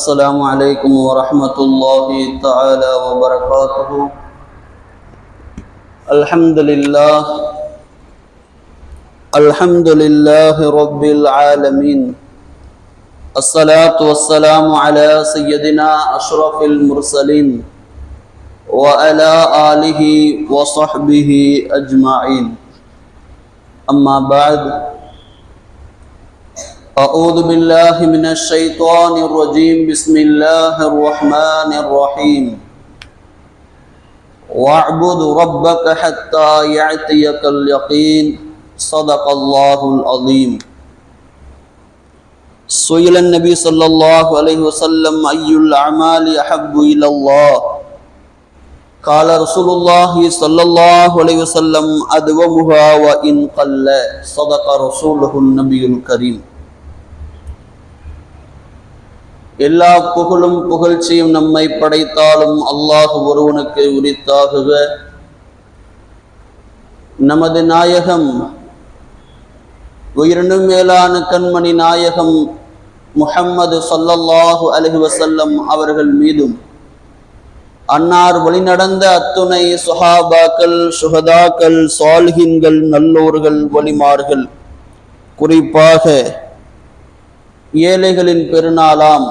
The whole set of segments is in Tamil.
السلام عليكم ورحمة الله تعالى وبركاته. الحمد لله رب العالمين. الصلاة والسلام على سيدنا أشرف المرسلين وعلى آله وصحبه أجمعين. أما بعد، أعوذ بالله من الشيطان الرجيم. بسم الله الرحمن الرحيم. واعبد ربك حتى يأتيك اليقين. صدق الله العظيم. سئل النبي صلى الله عليه وسلم أي الأعمال أحب إلى الله؟ قال رسول الله صلى الله عليه وسلم أدومها وإن قل. صدق رسوله النبي الكريم. எல்லா புகழும் புகழ்ச்சியும் நம்மை படைத்தாலும் அல்லாஹ் ஒருவனுக்கு உரித்தாகுக. நமது நாயகம் உயிரினும் மேலான கண்மணி நாயகம் முஹம்மது ஸல்லல்லாஹு அலைஹி வஸல்லம் அவர்கள் மீதும், அன்னார் வழிநடந்த அத்துணை சுஹாபாக்கள், சுஹதாக்கள், சாலிஹீன்கள், நல்லோர்கள், வலிமார்கள், குறிப்பாக ஏழைகளின் பெருநாளாம்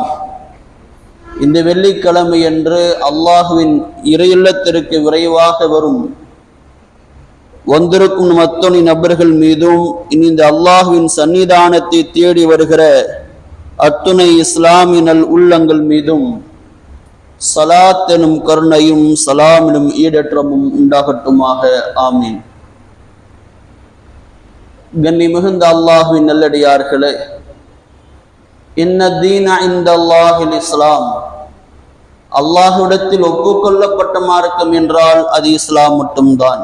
இந்த வெள்ளிக்கிழமை என்று அல்லாஹுவின் இறையில்லத்திற்கு விரைவாக வந்திருக்கும் அத்துணை நபர்கள் மீதும், இந்த அல்லாஹுவின் சன்னிதானத்தை தேடி வருகிற அத்துணை இஸ்லாமினல் உள்ளங்கள் மீதும் சலாத் எனும் கருணையும் சலாம் எனும் ஈடற்றமும் உண்டாகட்டுமாக. ஆமீன். கண்ணி மிகுந்த அல்லாஹுவின் நல்லடியார்களே, இன்ன தீன இன்தல்லாஹில் இஸ்லாம். அல்லாஹ்விடத்தில் ஒப்புக்கொள்ளப்பட்ட மார்க்கம் என்றால் அது இஸ்லாம் மட்டும்தான்.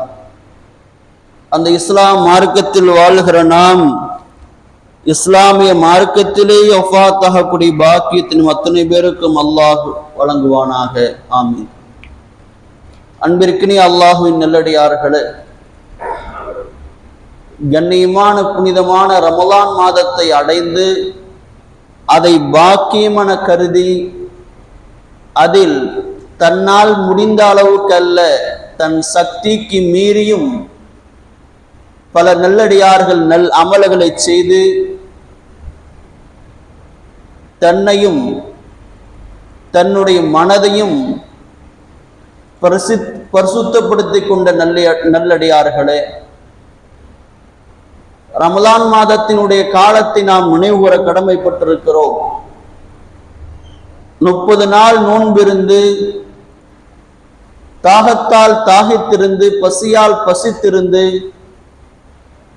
அந்த இஸ்லாம் மார்க்கத்தில் வாழ்கிற நாம் இஸ்லாமிய மார்க்கத்திலேயே வஃபாத்தாகக்கூடிய பாக்கியத்தின் அத்தனை பேருக்கும் அல்லாஹ் வழங்குவானாக. ஆமீன். அன்பிற்கினிய அல்லாஹுவின் நல்லடியார்களே, கண்ணியமான புனிதமான ரமலான் மாதத்தை அடைந்து அதை பாக்கியமென கருதி அதில் தன்னால் முடிந்த அளவுக்கு அல்ல, தன் சக்திக்கு மீறியும் பல நல்லடியார்கள் நல் அமல்களை செய்து தன்னையும் தன்னுடைய மனதையும் பரிசுத்தப்படுத்திக் கொண்ட நல்லடியார்களே, ரமலான் மாதத்தினுடைய காலத்தை நாம் நினைவுகூர கடமைப்பட்டிருக்கிறோம். 30 நாள் நோன்பிருந்து, தாகத்தால் தாகித்திருந்து, பசியால் பசித்திருந்து,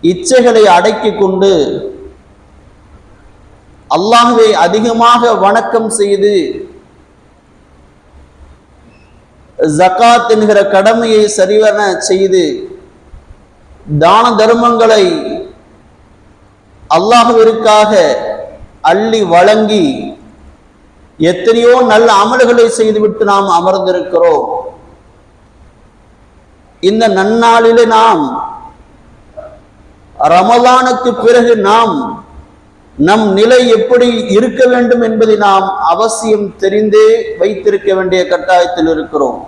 இச்சைகளை அடக்கிக் கொண்டு அல்லாஹ்வை அதிகமாக வணக்கம் செய்து ஜகாத் என்கிற கடமையை சரிவர செய்து தான தர்மங்களை அல்லாஹ்விற்காக அள்ளி வழங்கி எத்தனையோ நல்ல அமல்களை செய்துவிட்டு நாம் அமர்ந்திருக்கிறோம். இந்த நன்னாளிலே நாம் ரமலானுக்கு பிறகு நம் நிலை எப்படி இருக்க வேண்டும் என்பதை நாம் அவசியம் தெரிந்தே வைத்திருக்க வேண்டிய கட்டாயத்தில் இருக்கிறோம்.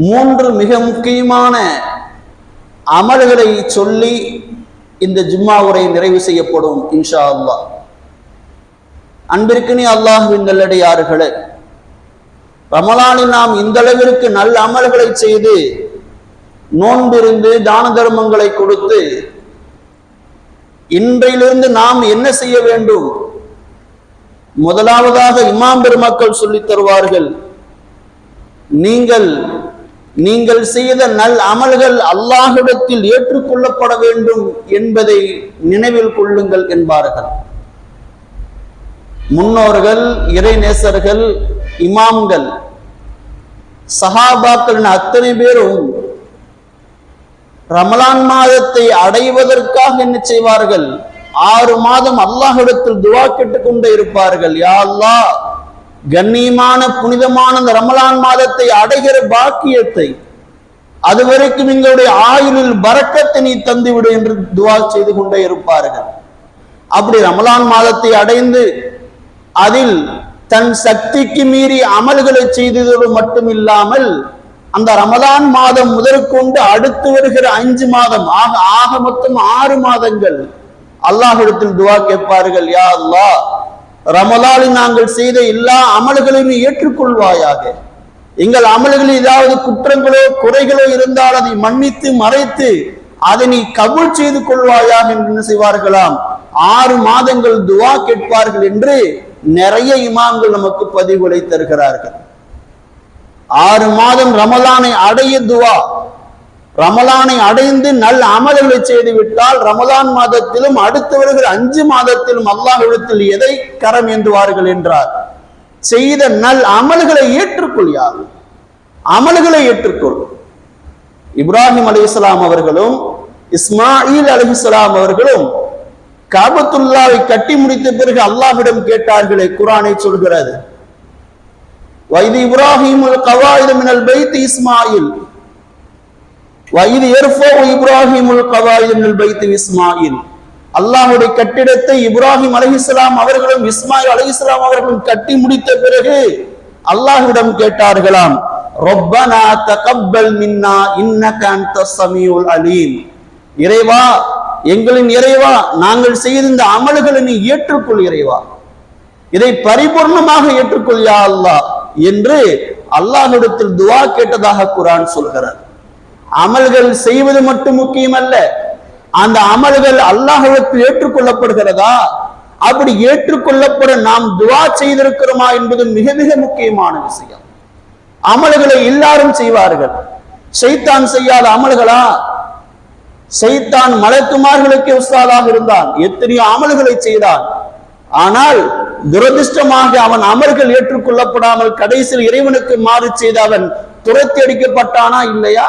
3 மிக முக்கியமான அமல்களை சொல்லி இந்த ஜும்மா உரை நிறைவு செய்யப்படும் இன்ஷா அல்லாஹ். அன்பிற்கினி அல்லாஹ்வின் நல்லடியார்களே, ரமலானில் நாம் இந்த அளவிற்கு நல்ல அமல்களை செய்து நோன்பிருந்து தான தர்மங்களை கொடுத்து இன்றையிலிருந்து நாம் என்ன செய்ய வேண்டும்? முதலாவதாக இமாம் பெருமக்கள் சொல்லித் தருவார்கள், நீங்கள் செய்த நல் அமல்கள் அல்லாஹ்விடத்தில் ஏற்றுக்கொள்ளப்பட வேண்டும் என்பதை நினைவில் கொள்ளுங்கள் என்பார்கள். முன்னோர்கள், இறைநேசர்கள், இமாம்கள், சஹாபாக்கள் அத்தனை பேரும் ரமலான் மாதத்தை அடைவதற்காக என்ன செய்வார்கள்? 6 மாதம் அல்லாஹ்விடத்தில் துஆ கேட்டுக் கொண்டே இருப்பார்கள். யா அல்லாஹ், கண்ணியமான புனிதமான இந்த ரமலான் மாதத்தை அடைகிற பாக்கியத்தை, அதுவரைக்கும் எங்களுடைய ஆயுளில் பரக்கத்தை நீ தந்துவிடு என்று துஆ செய்து கொண்டே இருப்பார்கள். அப்படி ரமலான் மாதத்தை அடைந்து அதில் தன் சக்திக்கு மீறி அமல்களை செய்ததோடு மட்டுமில்லாமல் அந்த ரமலான் மாதம் முதற்கொண்டு அடுத்து வருகிற 5 மாதம் ஆக மொத்தம் 6 மாதங்கள் அல்லாஹ்விடத்தில் துஆ கேட்பார்கள். யா அல்லாஹ், ரமலானில் நாங்கள் செய்த எல்லா அமல்களையும் ஏற்றுக்கொள்வாயாக. எங்கள் அமல்களில் ஏதாவது குற்றங்களோ குறைகளோ இருந்தால் அதை மன்னித்து மறைத்து அதை நீ கபூல் செய்து கொள்வாயாக என்று என்ன செய்வார்களாம்? 6 மாதங்கள் துஆ கேட்பார்கள் என்று நிறைய இமாம்கள் நமக்கு பதிவுகளை தருகிறார்கள். 6 மாதம் ரமலானை அடைய துஆ, ரமலானை அடைந்து நல்ல அமல்களை செய்து விட்டால் ரமலான் மாதத்திலும் அடுத்து வருகிற 5 மாதத்திலும் அல்லாஹ்விடத்தில் எதை கரம் ஏந்துவார்கள் என்றார், செய்த நல் அமல்களை ஏற்றுக்கொள். யார் அமல்களை ஏற்றுக்கொள்? இப்ராஹிம் அலைஹிஸ்ஸலாம் அவர்களும் இஸ்மாயில் அலைஹிஸ்ஸலாம் அவர்களும் காபத்துல்லாவை கட்டி முடித்த பிறகு அல்லாஹ்விடம் கேட்டார்களே, குர்ஆனை சொல்கிறது, வைதி இப்ராஹிமுல் கவாயித மினல் பைத் இஸ்மாயில் வைதி யர்ஃபு இப்ராஹிமுல் கவாயித மினல் பைத் இஸ்மாயில். அல்லாஹ்வுடைய கட்டிடத்தை இப்ராஹிம் அலைஹிஸ்ஸலாம் அவர்களும் இஸ்மாயில் அலைஹிஸ்ஸலாம் அவர்களும் கட்டி முடித்த பிறகு அல்லாஹ்விடம் கேட்டார்களாம், ரப்பனா தகப்பல் மின்னா இன்னக அன்தஸ் ஸமீஉல் அலீம். இறைவா, எங்களின் இறைவா, நாங்கள் செய்த இந்த அமல்களை நீ ஏற்றுக்கொள் இறைவா, இதை பரிபூர்ணமாக ஏற்றுக்கொள் யா அல்லாஹ் என்று அல்லாஹ்விடத்தில் துஆ கேட்டதாக குர்ஆன் சொல்கிறது. அமல்கள் செய்வது மட்டும் முக்கியமல்ல, அந்த அமல்கள் அல்லாஹ்விடத்தில் ஏற்றுக்கொள்ளப்படுகிறதா, அப்படி ஏற்றுக்கொள்ளப்பட நாம் துஆ செய்திருக்கிறோமா என்பது மிக மிக முக்கியமான விஷயம். அமல்களை எல்லாரும் செய்வார்கள், ஷைத்தான் செய்யாத அமல்களா? ஷைத்தான் மலக்குமார்களுக்கு உஸ்தாதாக இருந்தான், எத்தனையோ அமல்களை செய்தான். ஆனால் துரதிர்ஷ்டமாக அவன் அமல்கள் ஏற்றுக்கொள்ளப்படாமல் கடைசியில் இறைவனுக்கு மாறு செய்த அவன் துரத்தி அடிக்கப்பட்டானா இல்லையா?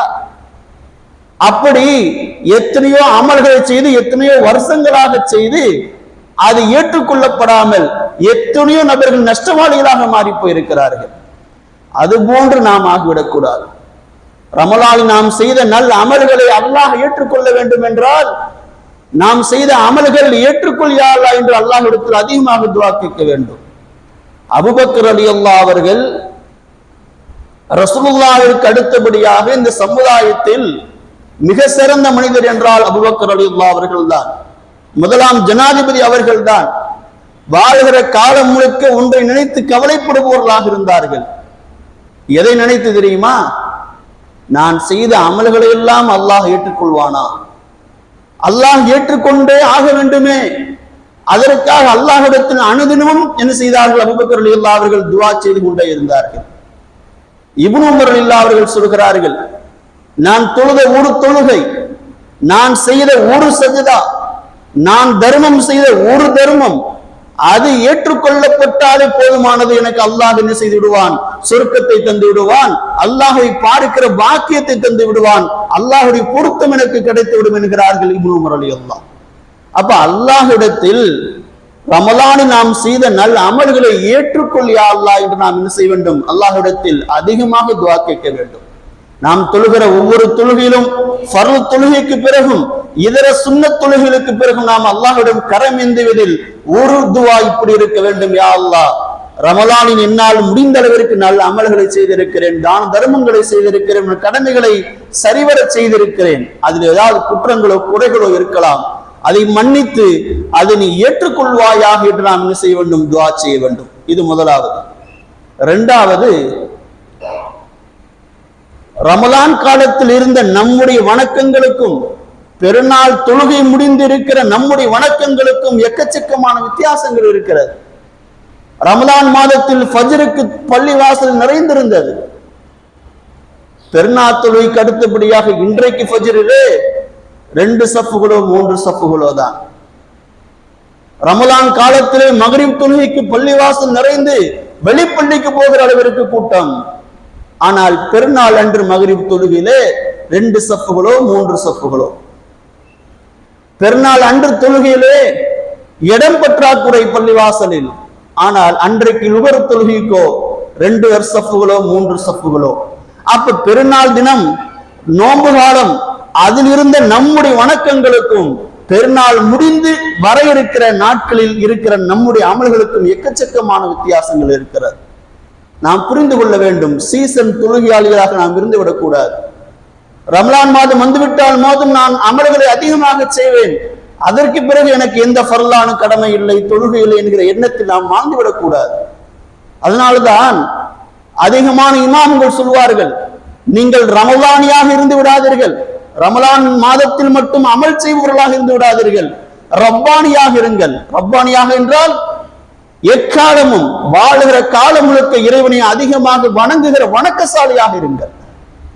அப்படி எத்தனையோ அமல்களை செய்து எத்தனையோ வருஷங்களாக செய்து அது ஏற்றுக்கொள்ளப்படாமல் எத்தனையோ நபர்கள் நஷ்டவாளிகளாக மாறி போயிருக்கிறார்கள். அது போன்று நாம் ஆகிவிடக்கூடாது. ரமலானில் நாம் செய்த நல்ல அமல்களை அல்லாஹ் ஏற்றுக்கொள்ள வேண்டும் என்றால் நாம் செய்த அமல்கள் ஏற்றுக்கொள் யா அல்லாஹ் என்று அல்லாஹ்விடத்தில் அதிகமாக துஆ கேட்க வேண்டும். அபூபக்கர் ரலியல்லாஹு அவர்கள் ரசூலுல்லாஹ்விற்கு அடுத்தபடியாக இந்த சமுதாயத்தில் மிக சிறந்த மனிதர் என்றால் அபூபக்கர் ரலியல்லாஹு அவர்கள் தான். முதலாம் ஜனாதிபதி அவர்கள் தான். வாழ்கிற காலம் முழுக்க ஒன்றை நினைத்து கவலைப்படுபவர்களாக இருந்தார்கள். எதை நினைத்து தெரியுமா? நான் செய்த அமல்களை எல்லாம் அல்லாஹ் ஏற்றுக்கொள்வானா? அல்லாஹ் ஏற்றுக்கொண்டே ஆக வேண்டுமே. அதற்காக அல்லாஹ்விடத்தில் அனுதினமும் என்ன செய்தார்கள்? அபூபக்கர் ரலியல்லாஹு அவர்கள் துஆ செய்து கொண்டே இருந்தார்கள். இப்னு உமர் ரலியல்லாஹு அவர்கள் சொல்கிறார்கள், நான் தொழுத ஒரு தொழுகை, நான் செய்த ஒரு சஜ்தா, நான் தர்மம் செய்த ஒரு தர்மம், அது ஏற்றுக்கொள்ளப்பட்டாலே போதுமானது. எனக்கு அல்லாஹ் என்ன செய்து விடுவான்? சொர்க்கத்தை தந்து விடுவான், அல்லாஹை பார்க்கிற பாக்கியத்தை தந்து விடுவான், அல்லாஹுடைய பொருத்தம் எனக்கு கிடைத்து விடும் என்கிறார்கள் இப்னு உமர் ரலியல்லாஹு. அப்ப அல்லாஹ்விடத்தில் ரமலானில் நாம் செய்த நல்ல அமல்களை ஏற்றுக்கொள் யா அல்லாஹ் என்று நாம் என்ன செய்ய வேண்டும்? அல்லாஹ்விடத்தில் அதிகமாக துஆ கேட்க வேண்டும். நாம் தொழுகிற ஒவ்வொரு தொழுகையிலும் ஃபர்ல் தொழுகைக்கு பிறகும் இதர சுன்னத் தொழுகைகளுக்கு பிறகும் நாம் அல்லாஹ்விடம் கரம் ஏந்துவதில் ஒரு துஆ இப்படி இருக்க வேண்டும், யா அல்லாஹ், ரமலானின் என்னால் முடிந்த அளவிற்கு நல்ல அமல்களை செய்திருக்கிறேன், தான தர்மங்களை செய்திருக்கிறேன், கடமைகளை சரிவர செய்திருக்கிறேன், அதில் ஏதாவது குற்றங்களோ குறைகளோ இருக்கலாம், அதை மன்னித்து அதை நீ ஏற்றுக்கொள்வாயாக என்று நாம் என்ன செய்ய வேண்டும்? துஆ செய்ய வேண்டும். இது முதலாவது. இரண்டாவது, ரமலான் காலத்தில் இருந்த நம்முடைய வணக்கங்களுக்கும் பெருநாள் தொழுகை முடிந்திருக்கிற நம்முடைய வணக்கங்களுக்கும் எக்கச்சக்கமான வித்தியாசங்கள் இருக்கிறது. ரமலான் மாதத்தில் ஃபஜ்ருக்கு பள்ளிவாசல் நிறைந்திருந்தது. பெருநாள் தொழுகைக்கு அடுத்தபடியாக இன்றைக்கு ஃபஜ்ரிலே 2 சஃப்புகளோ 3 சஃப்புகளோ தான். ரமலான் காலத்திலே மக்ரிப் தொழுகைக்கு பள்ளிவாசல் நிறைந்து வெளிப்பள்ளிக்கு போகிற அளவிற்கு கூட்டம். ஆனால் பெருநாள் அன்று மக்ரிப் தொழுகையிலே 2 சஃப்புகளோ 3 சஃப்புகளோ. பெருநாள் அன்று தொழுகையிலே இடம் பற்றாக்குறை பள்ளிவாசலில். ஆனால் அன்றைக்கு லுகர் தொழுகைக்கோ 2 சஃப்புகளோ 3 சஃப்புகளோ. அப்ப பெருநாள் தினம், நோன்பு காலம், அதில் இருந்த நம்முடைய வணக்கங்களுக்கும் பெருநாள் முடிந்து வர இருக்கிற நாட்களில் இருக்கிற நம்முடைய அமல்களுக்கும் எக்கச்சக்கமான வித்தியாசங்கள் இருக்கிறது. நாம் புரிந்து கொள்ள வேண்டும். சீசன் தொழுகையாளிகளாக நாம் இருந்து விடக்கூடாது. ரமலான் மாதம் வந்துவிட்டால் மோதும் நான் அமல்களை அதிகமாக செய்வேன், அதற்கு பிறகு எனக்கு எந்த ஃபர்லான கடமை இல்லை, தொழுகை இல்லை என்கிற எண்ணத்தில் நாம் வாழ்ந்து விடக்கூடாது. அதனால்தான் அதிகமான இமாம்கள் சொல்வார்கள், நீங்கள் ரமலானியாக இருந்து விடாதீர்கள், ரமலான் மாதத்தில் மட்டும் அமல் செய்பவர்களாக இருந்து விடாதீர்கள், ரப்பானியாக இருங்கள். ரப்பானியாக என்றால் எக்காலமும் வாழுகிற காலம் முழுக்க இறைவனை அதிகமாக வணங்குகிற வணக்கசாலியாக இருங்கள்.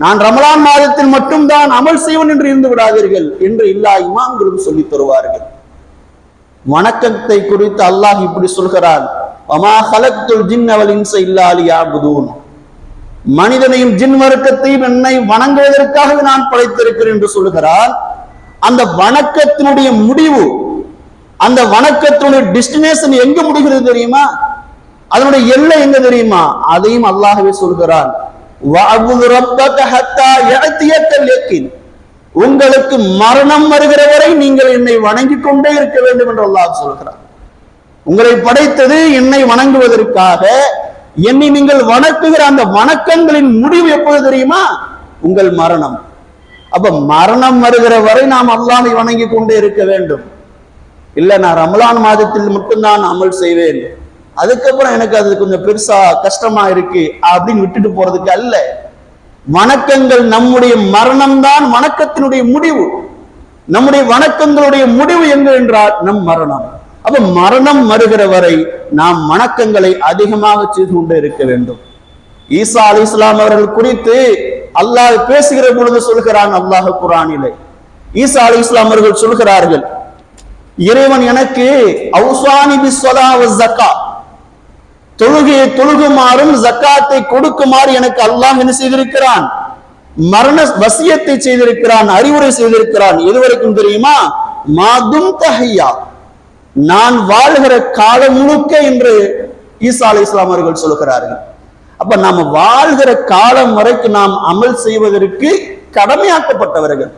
நான் ரமலான் மாதத்தில் மட்டும்தான் அமல் செய்வன் என்று இருந்து விடாதீர்கள் என்று எல்லா இமாம்களும் சொல்லித் தருவார்கள். வணக்கத்தை குறித்து அல்லாஹ் இப்படி சொல்கிறான், வமா ஹலக்துல் ஜின்ன வல் இன்ஸ இல்லா லியஅபுதூன். மனிதனையும் ஜின் வர்க்கத்தையும் என்னை வணங்குவதற்காக நான் படைத்திருக்கிறேன் என்று சொல்கிறான். அந்த வணக்கத்தினுடைய முடிவு, அந்த வணக்கத்தினுடைய டெஸ்டினேஷன் எங்க முடிகிறது தெரியுமா? அதனுடைய எல்லை எங்க தெரியுமா? அதையும் அல்லாஹ்வே சொல்கிறான், வஅபுது ரப்பக ஹத்தா யஅதியக்கல் யகீன். உங்களுக்கு மரணம் வருகிற வரை நீங்கள் என்னை வணங்கிக் கொண்டே இருக்க வேண்டும் என்று அல்லாஹ் சொல்கிறான். உங்களை படைத்தது என்னை வணங்குவதற்காக. என்னை நீங்கள் வணங்குகிற அந்த வணக்கங்களின் முடிவு எப்போது தெரியுமா? உங்கள் மரணம். அப்ப மரணம் வருகிற வரை நாம் அல்லாஹ்வை வணங்கி கொண்டே இருக்க வேண்டும். இல்ல நான் ரமலான் மாதத்தில் மட்டும்தான் அமல் செய்வேன், அதுக்கப்புறம் எனக்கு அது கொஞ்சம் பெருசா கஷ்டமா இருக்கு அப்படின்னு விட்டுட்டு போறதுக்கு அல்ல. வணக்கங்கள் நம்முடைய மரணம் தான் வணக்கத்தினுடைய முடிவு. நம்முடைய வணக்கங்களுடைய முடிவு எங்க என்றால் நம் மரணம். அப்ப மரணம் வருகிற வரை நாம் வணக்கங்களை அதிகமாக செய்து கொண்டே இருக்க வேண்டும். ஈசா அலைஹிஸ்ஸலாம் அவர்கள் குறித்து அல்லாஹ் பேசுகிற பொழுது சொல்கிறான் அல்லாஹ் குர்ஆனிலே. ஈசா அலைஹிஸ்ஸலாம் அவர்கள் சொல்கிறார்கள், இறைவன் எனக்கு அவுசானி பிஸ்ஸலா வஸ்ஸகா, தொழுகையை தொழுகுமாறும் ஜக்காத்தை கொடுக்குமாறு எனக்கு அல்லாஹ் என்ன செய்திருக்கிறான்? மரண வசியத்தை செய்திருக்கிறான், அறிவுரை செய்திருக்கிறான். எதுவரைக்கும் தெரியுமா? மாதும் தஹையா, நான் வாழ்கிற காலம் முழுக்க என்று ஈசா அலைஹிஸ்ஸலாம் அவர்கள் சொல்கிறார்கள். அப்ப நாம வாழ்கிற காலம் வரைக்கும் நாம் அமல் செய்வதற்கு கடமையாக்கப்பட்டவர்கள்.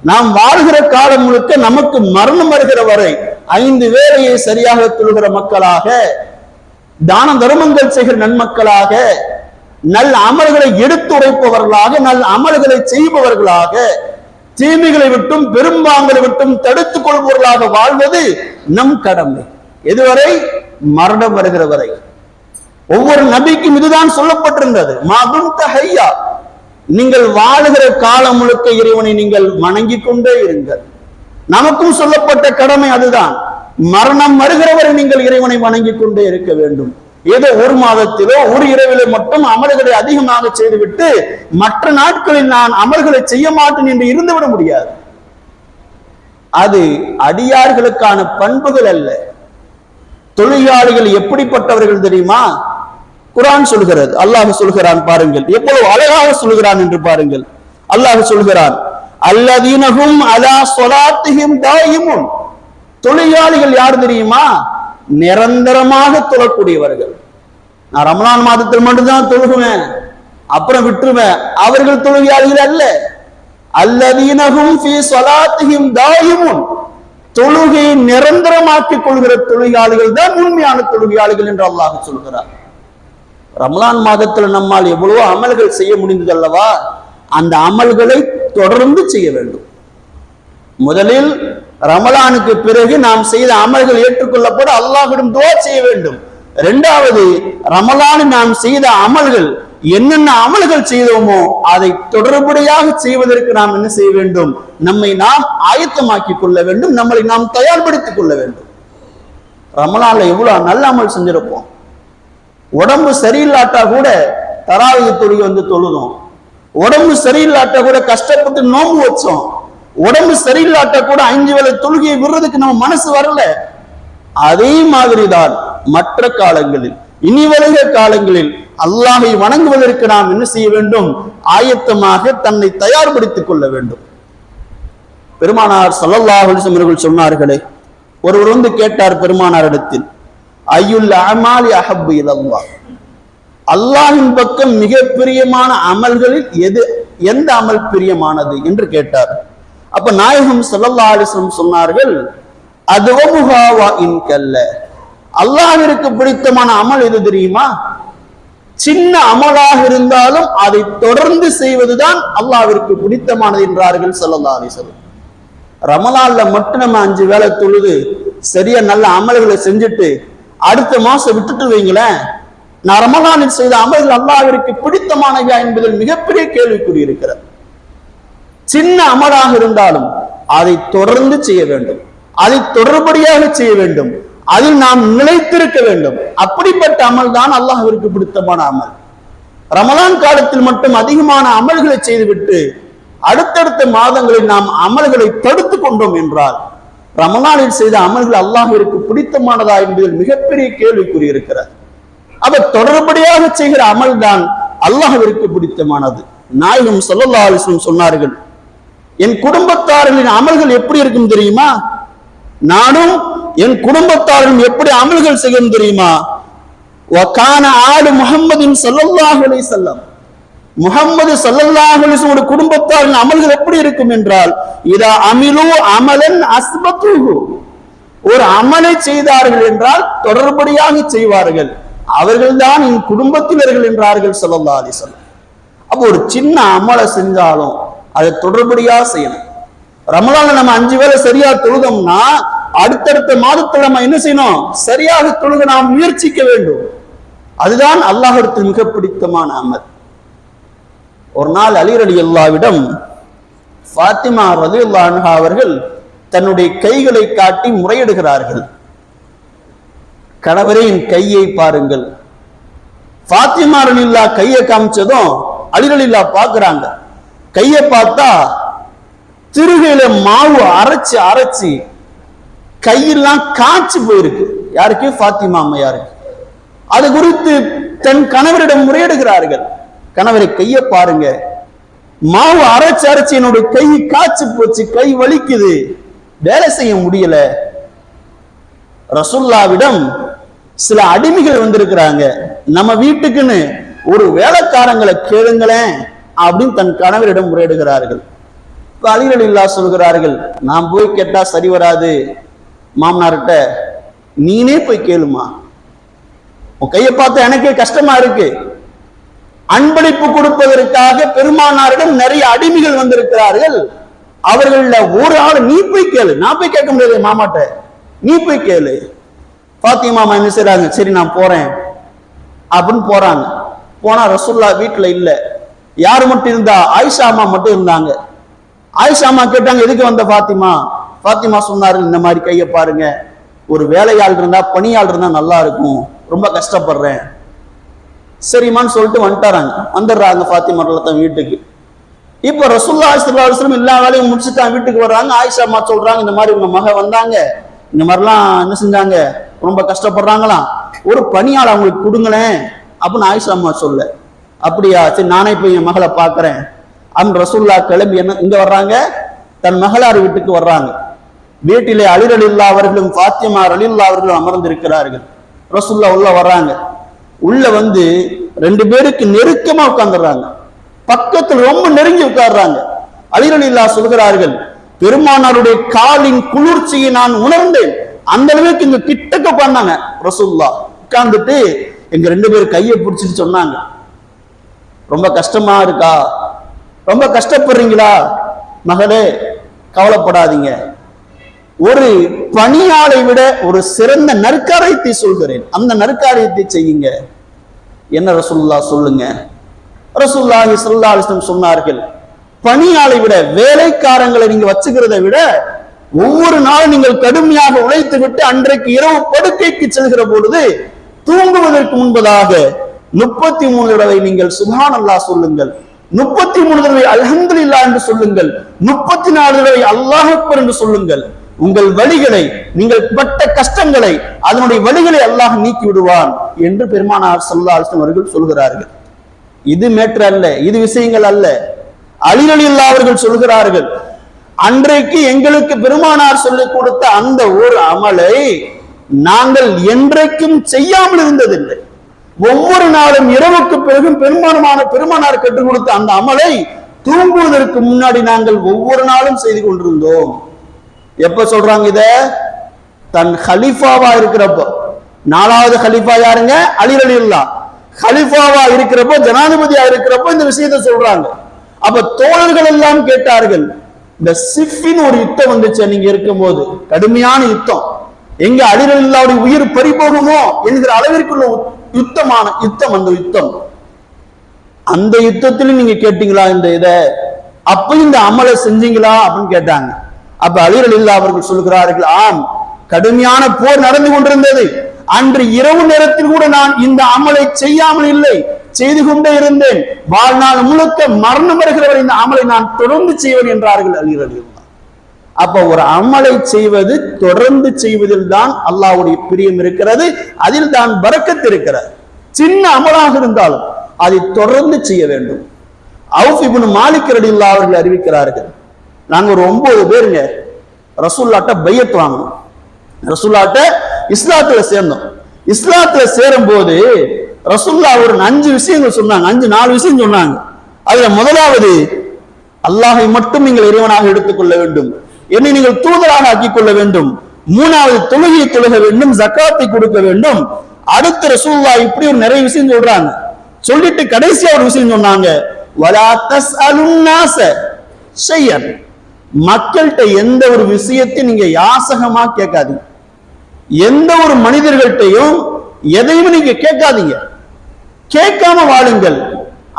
நாம் வாழ்கிற காலம் முழுக்க நமக்கு மரணம் வருகிற வரை 5 வேளையை சரியாக தொழுகிற மக்களாக, தான தர்மங்கள் செய்கிற நன்மக்களாக, நல்ல அமல்களை எடுத்துரைப்பவர்களாக, நல்ல அமல்களை செய்பவர்களாக, தீமைகளை விட்டும் பெரும்பாங்களை விட்டும் தடுத்துக் கொள்பவர்களாக வாழ்வது நம் கடமை. எதுவரை? மரணம் வருகிற வரை. ஒவ்வொரு நபிக்கும் இதுதான் சொல்லப்பட்டிருந்தது, மாதும் தஹையா, நீங்கள் வாழுகிற காலம் முழுக்க இறைவனை நீங்கள் வணங்கிக் கொண்டே இருங்கள். நமக்கும் சொல்லப்பட்ட கடமை அதுதான். மரணம் வருகிறவரை நீங்கள் இறைவனை வணங்கிக் கொண்டே இருக்க வேண்டும். ஏதோ ஒரு மாதத்திலோ ஒரு இரவிலோ மட்டும் அமல்களை அதிகமாக செய்துவிட்டு மற்ற நாட்களில் நான் அமல்களை செய்ய மாட்டேன் என்று இருந்துவிட முடியாது. அது அடியார்களுக்கான பண்புகள் அல்ல. தொழிலாளிகள் எப்படிப்பட்டவர்கள் தெரியுமா? குர்ஆன் சொல்கிறது, அல்லாஹ் சொல்கிறான் பாருங்கள், எவ்வளவு அழகாக சொல்கிறான் என்று பாருங்கள். அல்லாஹ் சொல்கிறான், அல்லதீனஹும் அலா ஸலாத்திஹிம் தாயிமுன். தொழிலாளிகள் யார் தெரியுமா? நிரந்தரமாக தொழக்கூடியவர்கள். நான் ரமலான் மாதத்தில் மட்டும்தான் தொழுகுவேன், அப்புறம் விட்டுருவேன், அவர்கள் தொழுகையாளிகள் அல்ல. அல்லதீனஹும் ஃபீ ஸலாத்திஹிம் தாயிமுன், தொழுகையை நிரந்தரமாக்கிக் கொள்கிற தொழுகையாளிகள் தான் உண்மையான தொழுகையாளிகள் என்று அல்லாஹ் சொல்கிறார். ரமலான் மாதத்தில் நம்மால் எவ்வளவோ அமல்கள் செய்ய முடிந்தது அல்லவா? அந்த அமல்களை தொடர்ந்து செய்ய வேண்டும். முதலில் ரமலானுக்கு பிறகு நாம் செய்த அமல்கள் ஏற்றுக்கொள்ளப்பட அல்லாஹ்விடம் துஆ செய்ய வேண்டும். இரண்டாவது, ரமலானில் நாம் செய்த அமல்கள், என்னென்ன அமல்கள் செய்தோமோ அதை தொடர்புடையாக செய்வதற்கு நாம் என்ன செய்ய வேண்டும்? நம்மை நாம் ஆயத்தமாக்கிக் கொள்ள வேண்டும், நம்மளை நாம் தயார்படுத்திக் கொள்ள வேண்டும். ரமலான்ல எவ்வளவு நல்ல அமல் செஞ்சிருப்போம். உடம்பு சரியில்லாட்டா கூட தராவிக தொழுகை வந்து தொழுதோம். உடம்பு சரியில்லாட்டா கூட கஷ்டப்பட்டு நோம்பு வச்சோம். உடம்பு சரியில்லாட்டா கூட 5 வேளை தொழுகையை விடுறதுக்கு நம்ம மனசு வரல. அதே மாதிரிதான் மற்ற காலங்களில், இனி வருகிற காலங்களில் அல்லாஹை வணங்குவதற்கு நாம் என்ன செய்ய வேண்டும்? ஆயத்தமாக தன்னை தயார்படுத்திக் கொள்ள வேண்டும். பெருமானார் ஸல்லல்லாஹு அலைஹி வஸல்லம் அவர்கள் சொன்னார்களே, ஒருவர் வந்து கேட்டார் பெருமானாரிடத்தில், ஐயுல் அமாலி அஹப்பு இலல்லாஹ், அல்லாஹ்வின் பக்கம் மிக பிரியமான அமல்களில் எந்த அமல் பிரியமானது என்று கேட்டார். அப்ப நாயகம் ஸல்லல்லாஹு அலைஹி வஸல்லம் சொன்னார்கள், அதுவமுஹா வ இன் கல்ல, அல்லாஹ்விற்கு பிடித்தமான அமல் எது தெரியுமா? சின்ன அமலாக இருந்தாலும் அதை தொடர்ந்து செய்வதுதான் அல்லாஹ்விற்கு பிடித்தமானது என்றார்கள் ஸல்லல்லாஹு அலைஹி வஸல்லம். ரமலான்ல மட்டும் நம்ம 5 வேளை தொழுது சரியா நல்ல அமல்களை செஞ்சுட்டு அடுத்த மாசம் விட்டுட்டு வைங்களேன், நான் ரமலானில் செய்த அமல்கள் அல்லாஹ்விற்கு பிடித்தமானவையா என்பதில் மிகப்பெரிய கேள்விக்குறி இருக்கிறது. சின்ன அமலாக இருந்தாலும் அதை தொடர்ந்து செய்ய வேண்டும், அதை தொடர்படியாக செய்ய வேண்டும், அதில் நாம் நிலைத்திருக்க வேண்டும். அப்படிப்பட்ட அமல் தான் அல்லாஹ்விற்கு பிடித்தமான அமல். ரமலான் காலத்தில் மட்டும் அதிகமான அமல்களை செய்துவிட்டு அடுத்தடுத்த மாதங்களில் நாம் அமல்களை தடுத்து கொண்டோம் என்றால் ரமலானில் செய்த அமல்கள் அல்லாஹ்விற்கு பிடித்தமானதா என்பதில் மிகப்பெரிய கேள்விக்குறி இருக்கிறது. அப்ப தொடர்படியாக செய்கிற அமல் தான் அல்லாஹ்விற்கு பிடித்தமானது. நாயகம் ஸல்லல்லாஹு அலைஹி வஸல்லம் சொன்னார்கள், என் குடும்பத்தார்களின் அமல்கள் எப்படி இருக்கும் தெரியுமா? நானும் என் குடும்பத்தாரும் எப்படி அமல்கள் செய்யும் தெரியுமா? வகான ஆலு முஹம்மதின் ஸல்லல்லாஹு அலைஹி வஸல்லம், முஹம்மது ஸல்லல்லாஹு அலைஹி வஸல்லம் குடும்பத்தாரின் அமல்கள் எப்படி இருக்கும் என்றால், இதா அமிலு அமலன் அஸ்பத்துஹு, ஒரு அமலை செய்தார்கள் என்றால் தொடர்படியாக செய்வார்கள், அவர்கள்தான் என் குடும்பத்தினர்கள் என்றார்கள் ஸல்லல்லாஹு அலைஹி வஸல்லம். அப்போ ஒரு சின்ன அமலை செஞ்சாலும் அதை தொடர்படியாக செய்யணும். ரமலான்ல நம்ம 5 வேளை சரியா தொழுதோம்னா அடுத்தடுத்த மாதத்துல நம்ம என்ன செய்யணும்? சரியாக தொழுக நாம் முயற்சிக்க வேண்டும். அதுதான் அல்லாஹ்விற்கு மிக பிடித்தமான அமல். ஒரு நாள் அலி ரலியல்லாஹுவிடம் ஃபாத்திமா ரலியல்லாஹு அன்ஹா அவர்கள் தன்னுடைய கைகளை காட்டி முறையிடுகிறார்கள். கணவரே, என் கையை பாருங்கள். ஃபாத்திமா ரலியல்லாஹு கையை காமிச்சதும் அலி ரலியல்லாஹு பார்க்கறாங்க. கையை பார்த்தா திருகையில மாவு அரைச்சு அரைச்சி கையெல்லாம் காய்ச்சி போயிருக்கு. யாருக்கு? ஃபாத்திமா அம்மையாருக்கு. அது குறித்து தன் கணவரிடம் முறையிடுகிறார்கள். கணவரை, கையை பாருங்க, மாவு அரைச்சு அரைச்சு என்னுடைய கை காய்ச்சி போச்சு, கை வலிக்குது, வேலை செய்ய முடியல. ரசூலுல்லாஹ்விடம் சில அடிமைகள் வந்திருக்கிறாங்க, நம்ம வீட்டுக்குன்னு ஒரு வேலைக்காரங்களை கேளுங்களேன் அப்படின்னு தன் கணவரிடம் முறையிடுகிறார்கள். அலி ரலியல்லாஹு சொல்கிறார்கள், நான் போய் கேட்டா சரி வராது, மாமனார்கிட்ட நீனே போய் கேளுமா, உன் கையை பார்த்தா எனக்கே கஷ்டமா இருக்கு. அன்பளிப்பு கொடுப்பதற்காக பெருமானாரிடம் நிறைய அடிமைகள் வந்திருக்கிறார்கள், அவர்கள ஒரு ஆள் நீ போய் கேளு, நான் போய் கேட்க முடியாது மாமாட்ட, நீ போய் கேளு. ஃபாத்திமா அம்மா என்ன செய்றாங்க, சரி நான் போறேன் அப்படின்னு போறாங்க. போனா ரசூலுல்லாஹ் வீட்டுல இல்ல, யாரு மட்டும் இருந்தா? ஆயிஷா அம்மா மட்டும் இருந்தாங்க. ஆயிஷா அம்மா கேட்டாங்க, எதுக்கு வந்த ஃபாத்திமா? ஃபாத்திமா சொன்னார்கள், இந்த மாதிரி கையை பாருங்க, ஒரு வேலையாள் இருந்தா பணியாள் இருந்தா நல்லா இருக்கும், ரொம்ப கஷ்டப்படுறேன். சரிமான்னு சொல்லிட்டு வந்துடுறாங்க ஃபாத்திமா தன் வீட்டுக்கு. இப்ப ரசூலுல்லாஹி ஸல்லல்லாஹு அலைஹி வஸல்லம் எல்லா வேலையும் முடிச்சுட்டாங்க, வீட்டுக்கு வர்றாங்க. ஆயிஷா அம்மா சொல்றாங்க, இந்த மாதிரி உங்க மக வந்தாங்க, இந்த மாதிரிலாம் என்ன செஞ்சாங்க, ரொம்ப கஷ்டப்படுறாங்களாம், ஒரு பணியாள் அவங்களுக்கு கொடுங்களேன் அப்படின்னு ஆயிஷா அம்மா சொல்ல. அப்படியா, சரி நானே போய் என் மகளை பாக்குறேன் அப்படின்னு ரசூலுல்லாஹ் கிளம்பி இங்க வர்றாங்க, தன் மகளார் வீட்டுக்கு வர்றாங்க. வீட்டிலே அலி ரலியல்லாஹு அவர்களும் ஃபாத்திமா ரலியல்லாஹு அவர்களும் அமர்ந்திருக்கிறார்கள். ரசூலுல்லாஹ் உள்ள வர்றாங்க. உள்ள வந்து 2 பேருக்கு நெருக்கமா உட்கார்ந்துடுறாங்க, பக்கத்தில் ரொம்ப நெருங்கி உட்கார்றாங்க. அலி ரலியல்லாஹு சொல்கிறார்கள், பெருமானாருடைய காலின் குளிர்ச்சியை நான் உணர்ந்தேன், அந்த அளவுக்கு இங்க கிட்டக்க பண்ணாங்க. ரசூலுல்லாஹ் உட்கார்ந்துட்டு எங்க 2 பேர் கையை பிடிச்சிட்டு சொன்னாங்க, ரொம்ப கஷ்டமா இருக்கா, ரொம்ப கஷ்டப்படுறீங்களா? மகளே கவலைப்படாதீங்க, ஒரு பணியாளை விட ஒரு சிறந்த நற்காரியத்தை சொல்கிறேன், அந்த நற்காரியத்தை செய்யுங்க. என்ன ரசூலுல்லாஹ் சொல்லுங்க? ரசூலுல்லாஹி ஸல்லல்லாஹு அலைஹி வஸல்லம் சொன்னார்கள், பணியாளை விட, வேலைக்காரங்களை நீங்க வச்சுக்கிறத விட ஒவ்வொரு நாளும் நீங்கள் கடுமையாக உழைத்து விட்டு அன்றைக்கு இரவு படுக்கைக்கு செல்கிற பொழுது தூங்குவதற்கு முன்பதாக 33 தடவை நீங்கள் சுப்ஹானல்லாஹ் சொல்லுங்கள், 33 தடவை அல்ஹம்துலில்லாஹ் என்று சொல்லுங்கள், 34 தடவை அல்லாஹ் அக்பர் என்று சொல்லுங்கள். உங்கள் வழிகளை, நீங்கள் பட்ட கஷ்டங்களை, அதனுடைய வழிகளை அல்லாஹ் நீக்கி விடுவான் என்று பெருமானார் ஸல்லல்லாஹு அலைஹி வஸல்லம் அவர்கள் சொல்கிறார்கள். இது மேட்டர் அல்ல, இது விஷயங்கள் அல்ல. அலி ரலியல்லாஹு அவர்கள் சொல்கிறார்கள், அன்றைக்கு எங்களுக்கு பெருமானார் சொல்லிக் கொடுத்த அந்த ஒரு அமலை நாங்கள் என்றைக்கும் செய்யாமல் இருந்ததில்லை. ஒவ்வொரு நாளும் இரவுக்கு பிறகும் பெருமானார் கற்றுக் கொடுத்த அந்த அமலை தூங்குவதற்கு முன்னாடி நாங்கள் ஒவ்வொரு நாளும் செய்து கொண்டிருந்தோம். எப்ப சொல்றாங்க இத? தன் ஹலீஃபாவா இருக்கிறப்போ. 4வது ஹலீஃபா யாருங்க? அலி ரலியல்லாஹு. ஹலீஃபாவா இருக்கிறப்போ, ஜனாதிபதியா இருக்கிறப்போ இந்த விஷயத்தை சொல்றாங்க. அப்ப தோழர்கள் எல்லாம் கேட்டார்கள், இந்த சிஃபின் ஒரு யுத்தம் வந்துச்சு நீங்க இருக்கும்போது, கடுமையான யுத்தம், எங்க அலி ரலியல்லாஹுடைய உயிர் பறி போகுமோ என்கிற அளவிற்குள்ள யுத்தம் அந்த யுத்தம். அந்த யுத்தத்திலும் நீங்க கேட்டீங்களா இந்த இத? அப்ப இந்த அமலை செஞ்சீங்களா அப்படின்னு கேட்டாங்க. அப்ப அலி ரலியல்லாஹு அவர்கள் சொல்கிறார்கள், ஆம், கடுமையான போர் நடந்து கொண்டிருந்தது. அன்று இரவு நேரத்தில் கூட நான் இந்த அமலை செய்யாமல் இல்லை, செய்து கொண்டே இருந்தேன். வாழ்நாள் முழுக்க மரணம் வருகிறவர் இந்த அமலை நான் தொடர்ந்து செய்வேன் என்றார்கள் அலி ரலியல்லாஹு. அப்ப ஒரு அமலை செய்வது, தொடர்ந்து செய்வதில் தான் அல்லாஹ்வுடைய பிரியம் இருக்கிறது, அதில் தான் பரக்கத் இருக்கிறது. சின்ன அமலாக இருந்தாலும் அதை தொடர்ந்து செய்ய வேண்டும். அவுஃப் இப்னு மாலிக் ரலியல்லாஹு அவர்கள் அறிவிக்கிறார்கள், நாங்க ஒரு 9 பேருங்க ரசூலுல்லாஹ்ட்ட பையத் வாங்கணும். ரசூலுல்லாஹ்ட்ட இஸ்லாத்துல சேர்ந்தோம். இஸ்லாத்துல சேரும் போது ரசூலுல்லாஹ் ஒரு 5 விஷயங்கள் சொன்னாங்க, 4 விஷயம் சொன்னாங்க. அதுல முதலாவது, அல்லாஹை மட்டும் நீங்கள் இறைவனாக எடுத்துக்கொள்ள வேண்டும், என்னை நீங்கள் தூதராக ஆக்கிக் கொள்ள வேண்டும். 3வது, தொழுகையை தொழுக வேண்டும், ஜக்காத்தை கொடுக்க வேண்டும். அடுத்து ரசூலுல்லாஹ் இப்படி ஒரு நிறைய விஷயம் சொல்றாங்க. சொல்லிட்டு கடைசியா ஒரு விஷயம் சொன்னாங்க, வலா தஸ்அலுன் நாஸ ஷையன், மக்கள்கிட்ட எந்த ஒரு விஷயத்தை நீங்க யாசகமா கேட்காதீங்க. எந்த ஒரு மனிதர்கள்ட்டையும் எதையும் நீங்க கேட்காதீங்க, கேட்காம வாழுங்கள்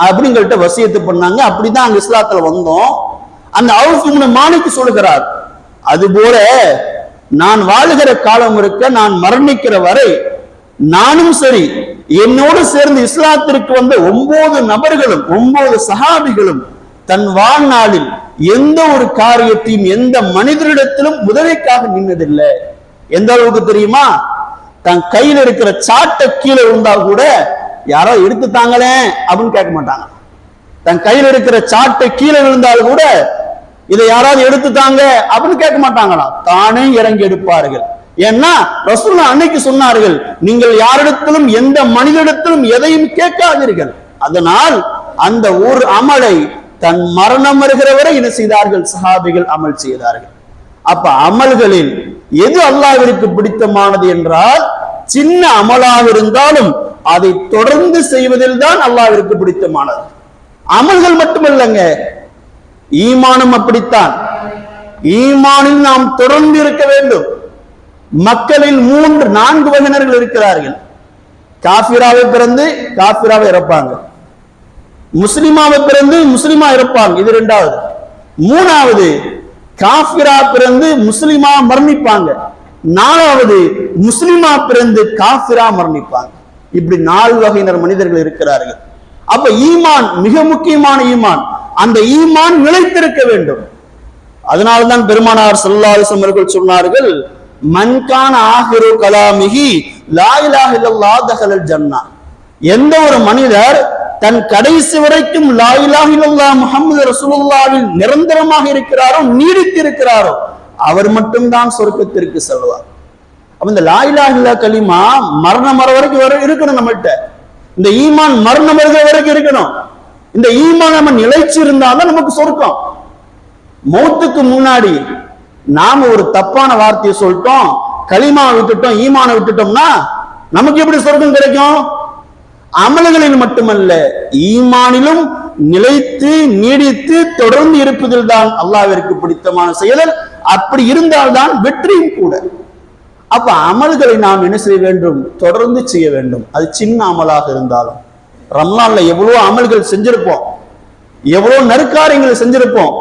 அப்படிங்கள்ட்ட வசியத்து பண்ணாங்க. அப்படிதான் அங்க இஸ்லாத்துல வந்தோம். அந்த அவுஃப் இப்னு மாலிக் சொல்லுகிறார், அதுபோல நான் வாழுகிற காலம் இருக்க, நான் மரணிக்கிற வரை நானும் சரி, என்னோடு சேர்ந்து இஸ்லாத்திற்கு வந்த 9 நபர்களும் 9 சஹாபிகளும் தன் வாழ்நாளில் எந்த ஒரு காரியத்தையும் எந்த மனிதரிடத்திலும் உதவிக்காக நின்னதில்லை. எந்த அளவுக்கு தெரியுமா? தன் கையில் இருக்கிற சாட்டை கீழே விழுந்தா கூட யாரோ எடுத்துட்டாங்களே அப்படின்னு கேட்க மாட்டாங்க. தன் கையில் இருக்கிற சாட்டை கீழே விழுந்தால் கூட இதை யாராவது எடுத்துட்டாங்க அப்படின்னு கேட்க மாட்டாங்களாம், தானே இறங்கி எடுப்பார்கள். ஏன்னா ரசூலுல்லாஹ் அன்னைக்கு சொன்னார்கள், நீங்கள் யாரிடத்திலும் எந்த மனிதனிடத்திலும் எதையும் கேட்காதீர்கள். அதனால் அந்த ஒரு அமலை தன் மரணம் வருகிற வரை என்ன செய்தார்கள்? சஹாபிகள் அமல் செய்தார்கள். அப்ப அமல்களில் எது அல்லாஹ்விற்கு பிடித்தமானது என்றால், சின்ன அமலாக இருந்தாலும் அதை தொடர்ந்து செய்வதில் தான் அல்லாஹ்விற்கு பிடித்தமானது. அமல்கள் மட்டுமல்லங்க, ஈமானும் அப்படித்தான். ஈமானில் நாம் தொடர்ந்து இருக்க வேண்டும். மக்களில் 4 வகையினர்கள் இருக்கிறார்கள். காஃபிராவை பிறந்து காஃபிராவை இறப்பாங்க, முஸ்லிமாவை பிறந்து முஸ்லிமா இறப்பாங்க, இது 2வது. 3வது, காஃபிரா பிறந்து முஸ்லிமா மரணிப்பாங்க. 4வது, முஸ்லிமா பிறந்து காஃபிரா மரணிப்பாங்க. இப்படி 4 வகையினர் மனிதர்கள் இருக்கிறார்கள். அப்ப ஈமான் மிக முக்கியமான ஈமான். அந்த ஈமான் நிலைத்திருக்க வேண்டும். அதனால்தான் பெருமானார் ஸல்லல்லாஹு அலைஹி வஸல்லம் அவர்கள் சொன்னார்கள், மன்கான ஆகிரு கலாமிஹி லா இலாஹ இல்லல்லாஹ் தஹலல் ஜன்னah. எந்த ஒரு மனிதர் தன் கடைசி வரைக்கும் லா இலாஹ இல்லல்லாஹ் முஹம்மது ரசூலுல்லாஹ்வில் நிரந்தரமாக இருக்கிறாரோ, நீடித்து இருக்கிறாரோ, அவர் மட்டும்தான் சொர்க்கத்திற்கு செல்வார். அப்ப இந்த லா இலாஹ இல்லல்லாஹ் கலிமா மரணம் வர வரைக்கும் இருக்கணும் நம்மகிட்ட. இந்த ஈமான் மரணம் வருகிற வரைக்கும் இருக்கணும். இந்த ஈமான் நம்ம நிலைச்சு இருந்தாதான் நமக்கு சொர்க்கம். மௌத்துக்கு முன்னாடி நாம ஒரு தப்பான வார்த்தையை சொல்லிட்டோம், கலிமாவை விட்டுட்டோம், ஈமானை விட்டுட்டோம்னா நமக்கு எப்படி சொர்க்கம் கிடைக்கும்? அமல்களில் மட்டுமல்ல, ஈமானிலும் நிலைத்து நீடித்து தொடர்ந்து இருப்பதில் தான் அல்லாஹ்விற்கு பிடித்தமான செயல். அப்படி இருந்தால்தான் வெற்றியும் கூட. அப்ப அமல்களை நாம் என்ன செய்ய வேண்டும்? தொடர்ந்து செய்ய வேண்டும். அது சின்ன அமலாக இருந்தாலும். ரமலான்ல எவ்வளவு அமல்கள் செஞ்சிருப்போம், எவ்வளவு நற்காரியங்களை செஞ்சிருப்போம்.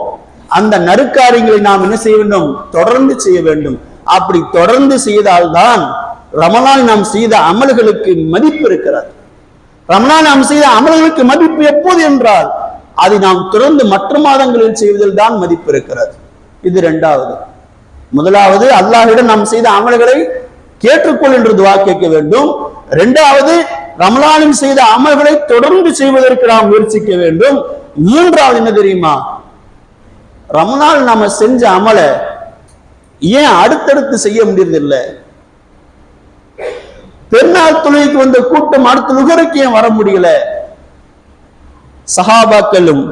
அந்த நற்காரியங்களை நாம் என்ன செய்ய வேண்டும்? தொடர்ந்து செய்ய வேண்டும். அப்படி தொடர்ந்து செய்தால்தான் ரமலான் நாம் செய்த அமல்களுக்கு மதிப்பு இருக்கிறது. ரமலான் நாம் செய்த அமல்களுக்கு மதிப்பு எப்போது என்றால், அதை நாம் தொடர்ந்து மற்ற மாதங்களில் செய்வதில் தான் மதிப்பு இருக்கிறது. இது 2வது. முதலாவது, அல்லாஹ்விடம் நாம் செய்த அமல்களை கேட்டுக்கொள் என்று துஆ கேட்க வேண்டும். 2வது, ரமலானில் செய்த அமல்களை தொடர்ந்து செய்வதற்கு நாம் முயற்சிக்க வேண்டும். 3வது என்ன தெரியுமா? ரமலான் நாம செஞ்ச அமலை ஏன் அடுத்தடுத்து செய்ய முடியறதில்லை? பெருநாள் தொழுகைக்கு வந்த கூட்டம் அடுத்த லுகருக்கு ஏன் வர முடியல? சஹாபாக்களும்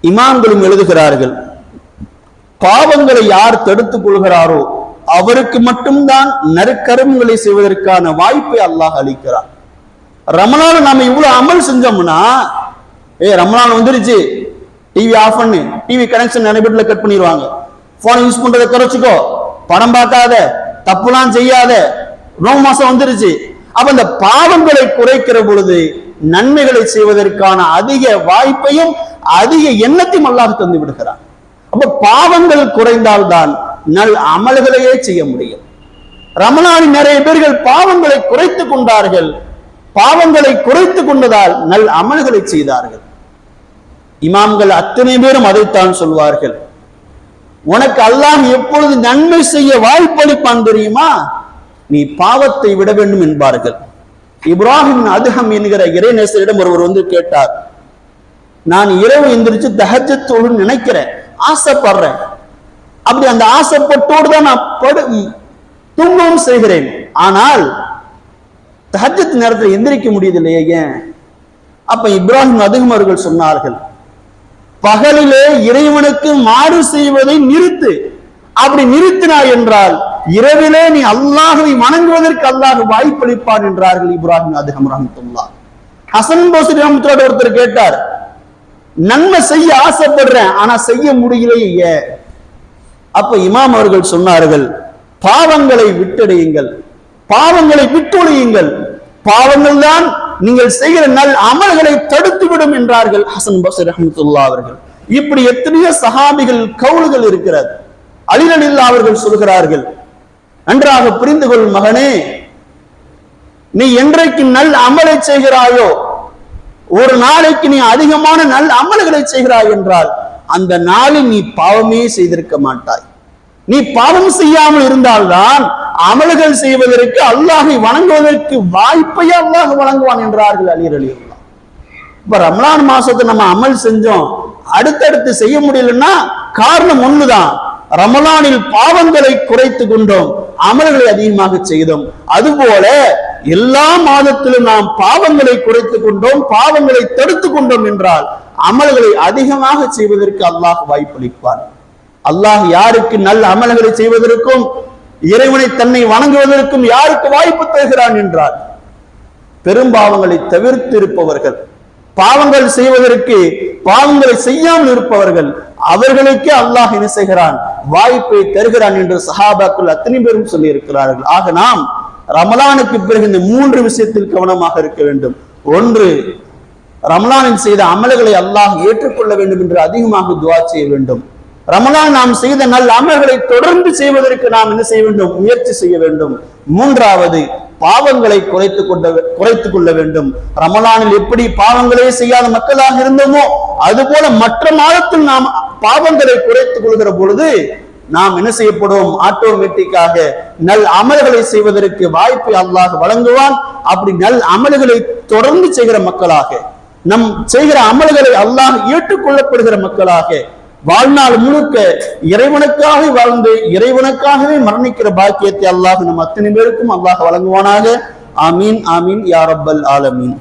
இமாம்களும் எழுதுகிறார்கள், பாவங்களை யார் தடுத்துக் கொள்கிறாரோ அவருக்கு மட்டும்தான் நற்கர்மங்களை செய்வதற்கான வாய்ப்பை அல்லாஹ் அளிக்கிறார். ரமலான் நாம இவ்வளவு அமல் செஞ்சோம்னா, ரமலான் வந்துருச்சு, டிவி ஆஃப் பண்ணு, டிவி கனெக்ஷன் நிறைய பேர்ல கட் பண்ணிடுவாங்க, போன் யூஸ் பண்றதை குறைச்சிக்கோ, படம் பார்க்காத, தப்புலாம் செய்யாத, நோம்பு மாசம் வந்துருச்சு. அப்ப இந்த பாவங்களை குறைக்கிற பொழுது நன்மைகளை செய்வதற்கான அதிக வாய்ப்பையும் அதிக எண்ணத்தையும் அல்லாஹ் தந்து விடுகிறார். அப்ப பாவங்கள் குறைந்தால்தான் நல் அமல்களையே செய்ய முடியும். ரமலானில் நிறைய பேர்கள் பாவங்களை குறைத்துக் கொண்டார்கள், பாவங்களை குறைத்துக் கொண்டதால் நல் அமல்களை செய்தார்கள். இமாம்கள் அத்தனை பேரும் அதைத்தான் சொல்வார்கள். உனக்கு அல்லாஹ் எப்பொழுது நன்மை செய்ய வாய்ப்பளிப்பான் தெரியுமா? நீ பாவத்தை விட வேண்டும் என்பார்கள். இப்ராஹிம் அதுஹம் என்கிற இறைநேசரிடம் ஒருவர் வந்து கேட்டார், நான் இரவு எந்திரிச்சு தஹஜ்ஜத் தொழுன்னு நினைக்கிறேன், ஆசைப்படுறேன், அப்படி அந்த ஆசைப்பட்டோடு தான் நான் தூங்கவும் செய்கிறேன், ஆனால் தஹஜ்ஜத் நேரத்தில் எந்திரிக்க முடியதில்லையே, ஏன்? அப்ப இப்ராஹிம் அதுஹம் அவர்கள் சொன்னார்கள், பகலிலே இறைவனுக்கு மாறு செய்வதை நிறுத்து. அப்படி நிறுத்தினாய் என்றால் இரவிலே நீ அல்லாஹ்வை வணங்குவதற்கு அல்லாஹ் வாய்ப்பளிப்பான் என்றார்கள் இப்ராஹிம் அதுஹம் ரஹ்மத்துல்லாஹ். ஹசன் பஸ்ரி ரஹ்மத்துல்லாஹ் ஒருத்தர் கேட்டார், நன்மை செய்ய ஆசைப்படுறேன் ஆனா செய்ய முடியலையே. அப்ப இமாம் அவர்கள் சொன்னார்கள், பாவங்களை விட்டடையுங்கள், பாவங்களை விட்டொழியுங்கள், பாவங்கள் தான் நீங்கள் செய்கிற நல் அமல்களை தடுத்துவிடும் என்றார்கள் ஹசன் பஸ்ரி ரஹ்மத்துல்லாஹ் அவர்கள். இப்படி எத்தனையோ சஹாபிகள் கவுல்கள் இருக்கிறது. அலி ரலியல்லாஹு அவர்கள் சொல்கிறார்கள், நன்றாக புரிந்து கொள் மகனே, நீ என்றைக்கு நல் அமலை செய்கிறாயோ, ஒரு நாளைக்கு நீ அதிகமான நல் அமல்களை செய்கிறாய் என்றால் அந்த நாளில் நீ பாவமே செய்திருக்க மாட்டாய். நீ பாவம் செய்யாமல் இருந்தால்தான் அமல்கள் செய்வதற்கு அல்லாஹை வணங்குவதற்கு வாய்ப்பை அல்லாஹ் வழங்குவான் என்றார்கள் அலி ரலியல்லாஹு. இப்ப ரமலான் மாசத்தை நம்ம அமல் செஞ்சோம், அடுத்தடுத்து செய்ய முடியலன்னா காரணம் ஒண்ணுதான், ரமலானில் பாவங்களை குறைத்து கொண்டோம், அமல்களை அதிகமாக செய்தோம். அதுபோல எல்லா மாதத்திலும் நாம் பாவங்களை குறைத்துக் கொண்டோம், பாவங்களை தடுத்துக் கொண்டோம் என்றால் அமல்களை அதிகமாக செய்வதற்கு அல்லாஹ் வாய்ப்பளிப்பான். அல்லாஹ் யாருக்கு நல்ல அமல்களை செய்வதற்கும் இறைவனை தன்னை வணங்குவதற்கும் யாருக்கு வாய்ப்பு தருகிறான் என்றால் பெரும்பாவங்களை தவிர்த்து இருப்பவர்கள், பாவங்கள் செய்வதற்கு பாவங்களை செய்யாமல் இருப்பவர்கள், அவர்களுக்கே அல்லாஹ் என்ன செய்கிறான், வாய்ப்பை தருகிறான் என்று சஹாபாக்கள் அத்தனை பேரும் சொல்லி இருக்கிறார்கள். ஆக நாம் ரமலானுக்கு பிறகு இந்த 3 விஷயத்தில் கவனமாக இருக்க வேண்டும். ஒன்று, ரமலானில் செய்த அமல்களை அல்லாஹ் ஏற்றுக்கொள்ள வேண்டும் என்று அதிகமாக துஆ செய்ய வேண்டும். ரமலான் நாம் செய்த நல்ல அமல்களை தொடர்ந்து செய்வதற்கு நாம் என்ன செய்ய வேண்டும், முயற்சி செய்ய வேண்டும். மூன்றாவது, பாவங்களை குறைத்துக் கொள்ள வேண்டும். ரமலானில் எப்படி பாவங்களே செய்யாத மக்களாக இருந்தோமோ அதுபோல மற்ற மாதத்தில் நாம் பாவங்களை குறைத்துக் கொள்கிற பொழுது நாம் என்ன செய்யப்படுவோம், ஆட்டோமேட்டிக்காக நல் அமல்களை செய்வதற்கு வாய்ப்பை அல்லாஹ் வழங்குவான். அப்படி நல் அமல்களை தொடர்ந்து செய்கிற மக்களாக, நம் செய்கிற அமல்களை அல்லாஹ் ஏற்றுக்கொள்ளப்படுகிற மக்களாக, வாழ்நாள் முழுக்க இறைவனுக்காக வாழ்ந்து இறைவனுக்காகவே மரணிக்கிற பாக்கியத்தை அல்லாஹ் நம் அத்தனை பேருக்கும் அல்லாஹ் வழங்குவானாக. ஆமீன் ஆமீன் யா ரப்பல் ஆலமீன்.